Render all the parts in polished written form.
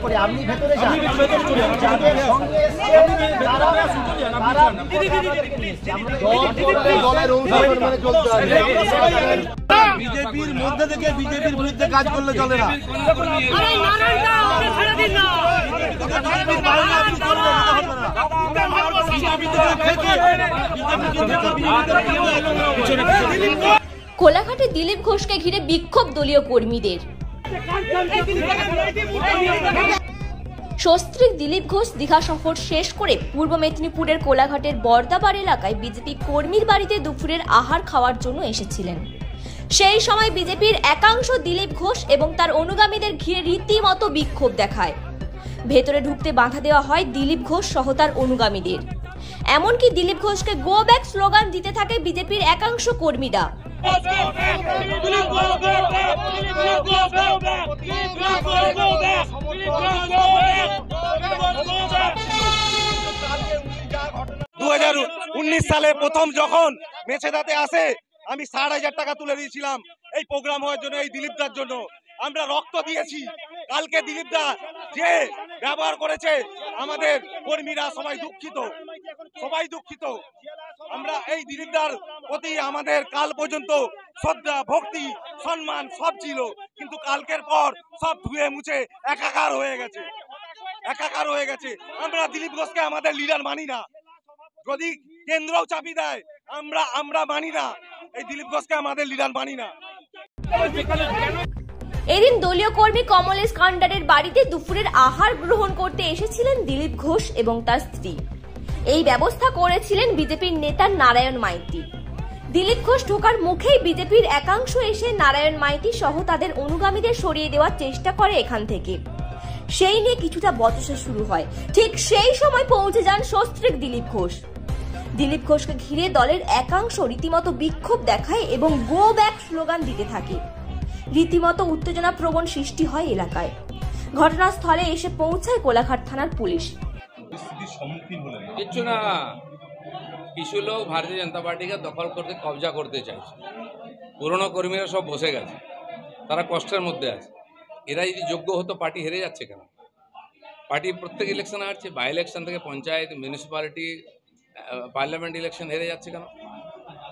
করে আপনি ভেতরে যান, যাদের সঙ্গে বিজেপির মধ্যে থেকে বিজেপির বিরুদ্ধে কাজ করলে চলে না। কোলাঘাটে দিলীপ ঘোষকে ঘিরে বিক্ষোভ দলীয় কর্মীদের। সস্ত্রীক দিলীপ ঘোষ দীঘা সফর শেষ করে পূর্ব মেদিনীপুরের কোলাঘাটের বর্দাবার এলাকায় বিজেপি কর্মীর বাড়িতে দুপুরের আহার খাওয়ার জন্য এসেছিলেন। সেই সময় বিজেপির একাংশ দিলীপ ঘোষ এবং তার অনুগামীদের ঘিরে রীতিমতো বিক্ষোভ দেখায়। ভেতরে ঢুকতে বাধা দেওয়া হয় দিলীপ ঘোষ সহ তার অনুগামীদের। এমনকি দিলীপ ঘোষকে গো ব্যাক স্লোগান দিতে থাকে বিজেপির একাংশ কর্মীরা। 2019 সালে প্রথম যখন মেছেদাতে আসে আমি 60,000 টাকা তুলে দিয়েছিলাম এই প্রোগ্রাম হওয়ার জন্য, এই দিলীপদার জন্য। আমরা রক্ত দিয়েছি। কালকে দিলীপদা যে ব্যবহার করেছে আমাদের কর্মীরা সবাই দুঃখিত, সবাই দুঃখিত। আমরা এই দিলীপদার প্রতি আমাদের কাল পর্যন্ত শ্রদ্ধা, ভক্তি, সম্মান সব ছিল, কিন্তু কালকের পর সব ধুয়ে মুছে একাকার হয়ে গেছে, একাকার হয়ে গেছে। আমরা দিলীপ ঘোষকে আমাদের লিডার মানি না। যদি কেন্দ্রও চাপি দেয় আমরা মানি না, এই দিলীপ ঘোষকে আমাদের লিডার মানি না। এদিন দলীয় কর্মী কমলেশ কান্ডারের বাড়িতে দুপুরের আহার গ্রহণ করতে এসেছিলেন দিলীপ ঘোষ এবং তার স্ত্রী। এই ব্যবস্থা করেছিলেন বিজেপির নেতা নারায়ণ মাইতি। দিলীপ ঘোষ ঢোকার মুখেই বিজেপির একাংশ এসে নারায়ণ মাইতি সহ তাদের অনুগামীদের সরিয়ে দেওয়ার চেষ্টা করে এখান থেকে। সেই নিয়ে কিছুটা বচসা শুরু হয়। ঠিক সেই সময় পৌঁছে যান সস্ত্রীক দিলীপ ঘোষ। দিলীপ ঘোষকে ঘিরে দলের একাংশ রীতিমতো বিক্ষোভ দেখায় এবং গো ব্যাক স্লোগান দিতে থাকে। রীতিমতো উত্তেজনা প্রবণ সৃষ্টি হয় এলাকায়। ঘটনাস্থলে এসে পৌঁছায় কোলাঘাট থানার পুলিশ। কিচ্ছু না, কিছু লোক ভারতীয় জনতা পার্টিকে দখল করতে, কবজা করতে চাইছে। পুরনো কর্মীরা সব বসে গেছে, তারা কষ্টের মধ্যে আছে। এরা যদি যোগ্য হতো পার্টি হেরে যাচ্ছে কেন? পার্টি প্রত্যেক ইলেকশনে হারছে, বাই ইলেকশন থেকে পঞ্চায়েত, মিউনিসিপ্যালিটি, পার্লামেন্ট ইলেকশন হেরে যাচ্ছে কেন?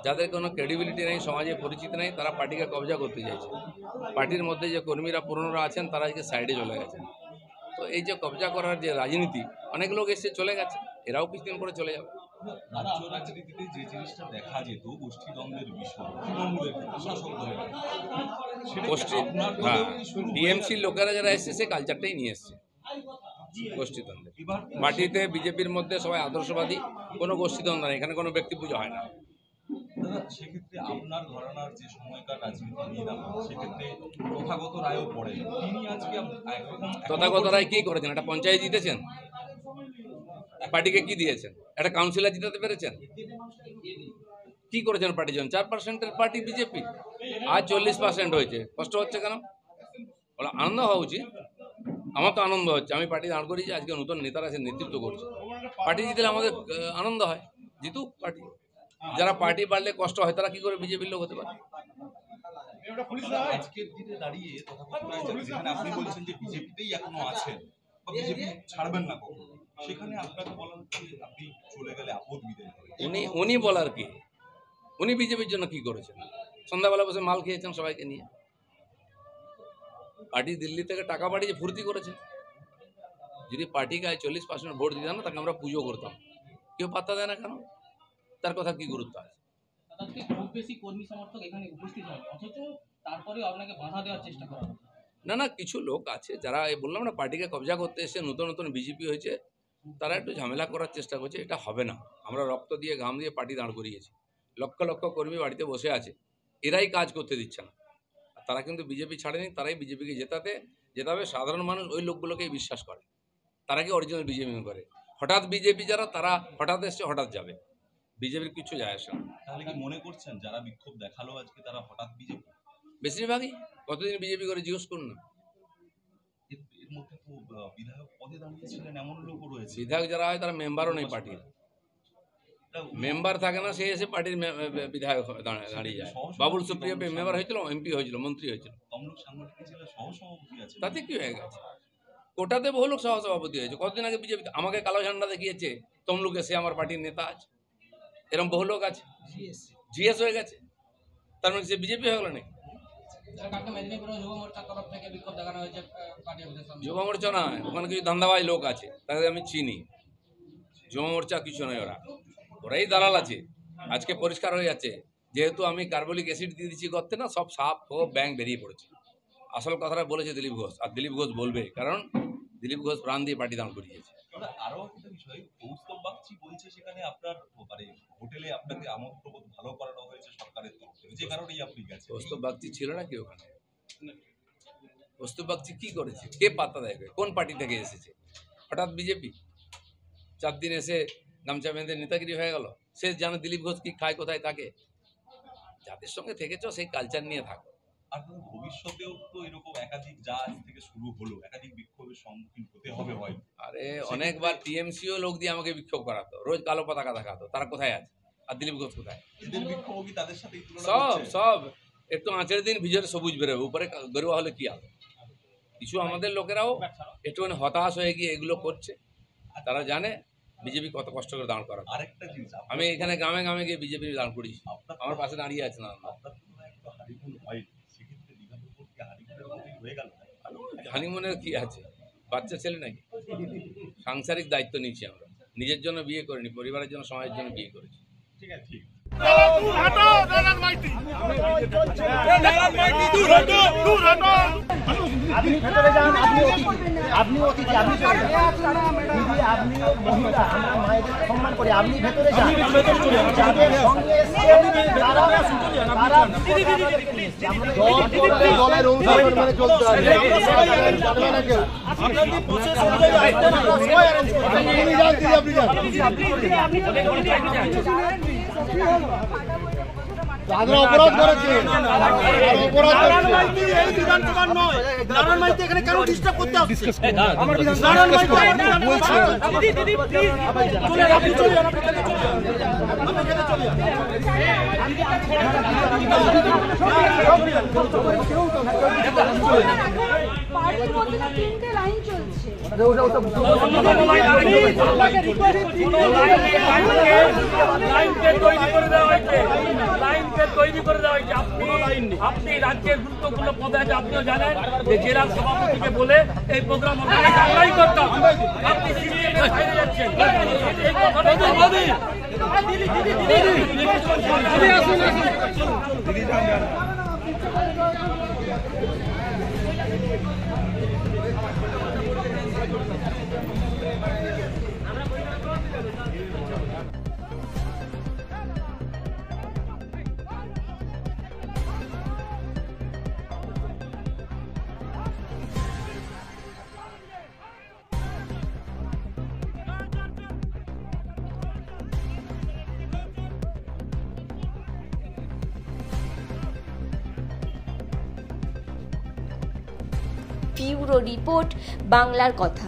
যাদের কোনো ক্রেডিবিলিটি নেই, সমাজে পরিচিতি নেই, তারা পার্টিকে কবজা করতে চাইছে। পার্টির মধ্যে যে কর্মীরা পুরনোরা আছেন তারা আজকে সাইডে চলে গেছেন। তো এই যে কবজা করার যে রাজনীতি, অনেক লোক এসে চলে গেছে, এরাও কিছুদিন পরে চলে যাবে। রাজ্য রাজনীতিতে যে জিনিসটা দেখা যেত গোষ্ঠীদ্বন্দ্বের বিষয়, তৃণমূলের শাসক দলের গোষ্ঠী, হ্যাঁ, টিএমসির লোকেরা যারা এসছে সে কালচারটাই নিয়ে এসছে গোষ্ঠীদ্বন্দ্বের। পার্টিতে বিজেপির মধ্যে সবাই আদর্শবাদী, কোনো গোষ্ঠীদ্বন্দ্ব নেই, এখানে কোনো ব্যক্তি পূজা হয় না। দাদা, সেক্ষেত্রে আপনার ঘরানার যে সময়কার রাজনীতি নিয়ে দাঁড়ান, সেক্ষেত্রে তথাগত রায়ও পড়ে। তিনি আজকে একরকম তথাগত রায় কি করেছেন? একটা পঞ্চায়েত জিতেছেন, পার্টিকে কি দিয়েছেন? একটা কাউন্সিলর জিতাতে পেরেছেন? কি করেছেন পার্টির জন্য? 4%-এর পার্টি বিজেপি, আজ 40% হয়েছে। কষ্ট হচ্ছে কেন? বলে আনন্দ হওয়া উচিত। আমার তো আনন্দ হচ্ছে, আমি পার্টি দাঁড় করিয়েছি, আজকে নতুন নেতারা এসে নেতৃত্ব করছে। পার্টি জিতলে আমাদের আনন্দ হয়, জিতুক পার্টি। যারা পার্টি বাড়লে কষ্ট হয় তারা কি করে বিজেপির লোক হতে পারে? আজকের দিনে দাঁড়িয়ে তথাগত রায়, যেখানে আপনি বলছেন যে বিজেপিতেই এখনো আছেন বা বিজেপি ছাড়বেন না কখনো, সেখানে আপনাকে বলার যে আপনি চলে গেলে আপদ বিদায় হবে। উনি বলার কি? উনি বিজেপির জন্য কি করেছেন? সন্ধ্যাবেলা বসে মাল খেয়েছেন সবাইকে নিয়ে। পার্টি দিল্লি থেকে টাকা পাঠিয়ে ফুর্তি করেছে। যদি পার্টিকে 40% ভোট দিতাম না, তাকে আমরা পুজো করতাম। কেউ পাত্তা দেয় না কেন? তার কথা কি গুরুত্ব আছে? খুব বেশি কর্মী সমর্থক এখানে উপস্থিত হয়, অথচ তারপরে আপনাকে বাধা দেওয়ার চেষ্টা করা হয়। না, কিছু লোক আছে যারা, বললাম না, পার্টিকে কবজা করতে এসে নতুন নতুন বিজেপি হয়েছে, তারা একটু ঝামেলা করার চেষ্টা করছে। এটা হবে না। আমরা রক্ত দিয়ে, ঘাম দিয়ে পার্টি দাঁড় করিয়েছি। লক্ষ লক্ষ কর্মী বাড়িতে বসে আছে, এরাই কাজ করতে দিচ্ছে না। তারা কিন্তু বিজেপি ছাড়েনি, তারাই বিজেপিকে জেতাবে। সাধারণ মানুষ ওই লোকগুলোকেই বিশ্বাস করে, তারা কি অরিজিনাল বিজেপি করে। হঠাৎ বিজেপি যারা, তারা হঠাৎ এসছে, হঠাৎ যাবে। বিজেপির কিছু যায় আসে না। তাহলে কি মনে করছেন যারা বিক্ষোভ দেখালো আজকে তারা হঠাৎ বিজেপি? বেশিরভাগই কতদিন বিজেপি করে জিজ্ঞেস করুন না। এর মধ্যে তো বিধায়ক পদে দাঁড়িয়েছিলেন এমন লোকও রয়েছে। বিধায়ক যারা হয় তারা মেম্বারও নেই পার্টির, মেম্বার থাকে না, সে এসে পার্টির বিধায়ক দাঁড়িয়ে যায়। বাবুল সুপ্রিয় মেম্বার হয়েছিল, এমপি হয়েছিল, মন্ত্রী হয়েছিল, তমলুক সাংগঠনিক জেলা সহসভাপতি আছে। তাতে কি হয়ে গেছে? কোটাতে বহু লোক সহসভাপতি হয়েছে। কতদিন আগে বিজেপি আমাকে কালো ঝান্ডা দেখিয়েছে, তমলুকে সে আমার পার্টির নেতা আছে। এরকম বহু লোক আছে, জিএস হয়ে গেছে, তার মানে সে বিজেপি হয়ে গেল নাকি? যুব মোর্চা না, ওখানে কিছু ধান্দাবাজ লোক আছে, তাদের আমি চিনি। যুব মোর্চা কিছু নয়, ওরাই দালাল আছে। আজকে পরিষ্কার হয়ে যাচ্ছে, যেহেতু আমি কার্বলিক অ্যাসিড দিয়ে দিচ্ছি গর্তে, না সব সাপ ও ব্যাং বেরিয়ে পড়েছে। আসল কথাটা বলেছে দিলীপ ঘোষ, আর দিলীপ ঘোষ বলবে, কারণ দিলীপ ঘোষ প্রাণ দিয়ে পার্টি দান করিয়েছে। আরো একটা বিষয়, কৌস্তব বাগচি বলছে সেখানে আপনার মানে হোটেলে আপনাকে আমন্ত্রণ ভালো করানো হয়েছে সরকারের তরফ থেকে, যে কারণেই আপনি গেছেন। কৌস্তব বাগচি ছিল নাকি ওখানে? কৌস্তব বাগচি কি করেছে? কে পাত্তা দেয়? কোন পার্টি থেকে এসেছে? হঠাৎ বিজেপি 4 দিন এসে গামছা বেঁধে নেতাগিরি হয়ে গেল। সে জানে দিলীপ ঘোষ কি খায়, কোথায় থাকে। যাদের সঙ্গে থেকেছ সেই কালচার নিয়ে থাকো। আর ভবিষ্যতেও তো এরকম একাধিক যা আজ থেকে শুরু হলো, একাধিক বিক্ষোভের সম্মুখীন হতে হবে হয়তো। আরে অনেকবার টিএমসিও লোক দিয়ে আমাকে বিক্ষোভ করাতো, রোজ কালো পতাকা দেখাতো। তারা কোথায় আছে? আর দিলীপ ঘোষ কোথায়? এদের বিক্ষোভ কি তাদের সাথে সব একটু আঁচের দিন ভিজরে সবুজ বেরোবে, উপরে গরুয়া হলে কি হবে? কিছু আমাদের লোকেরাও একটুখানি হতাশ হয়ে গিয়ে এগুলো করছে। তারা জানে বিজেপি কত কষ্ট করে দাঁড় করা। আরেকটা জিনিস, আমি এখানে গ্রামে গ্রামে গিয়ে বিজেপি দাঁড় করিয়েছি, আমার পাশে দাঁড়িয়ে আছে না। হানিমুনের কি আছে? বাচ্চা ছেলে নাকি? সাংসারিক দায়িত্ব নিচ্ছি আমরা, নিজের জন্য বিয়ে করিনি, পরিবারের জন্য, সমাজের জন্য বিয়ে করেছি। ঠিক আছে, ঠিক আপনি ভেতরে যান, আপনি অতিথি, আপনি মহিলা, আমরা মায়েদের সম্মান করি, আপনি ভেতরে যান। যাদের সঙ্গে এসেছেন তারা দলের অনুসরণ মানে চলতে হবে। তারা অপরাধ করেছে, বিধানসভার নয়, নারায়ণ মাইতি এখানে কেন ডিস্টার্ব করতে আসছে? নারায়ণ মাইতি বলছে পার্টির মধ্যে 3টে লাইন চলছে। আপনি রাজ্যের গুরুত্বপূর্ণ পদে আছে, আপনিও জানেন যে জেলা সভাপতিকে বলে এই প্রোগ্রাম আমরাই করতাম। আপনি সিস্টেমের বাইরে যাচ্ছেন, এই কথাটা ব্যুরো রিপোর্ট, বাংলার কথা।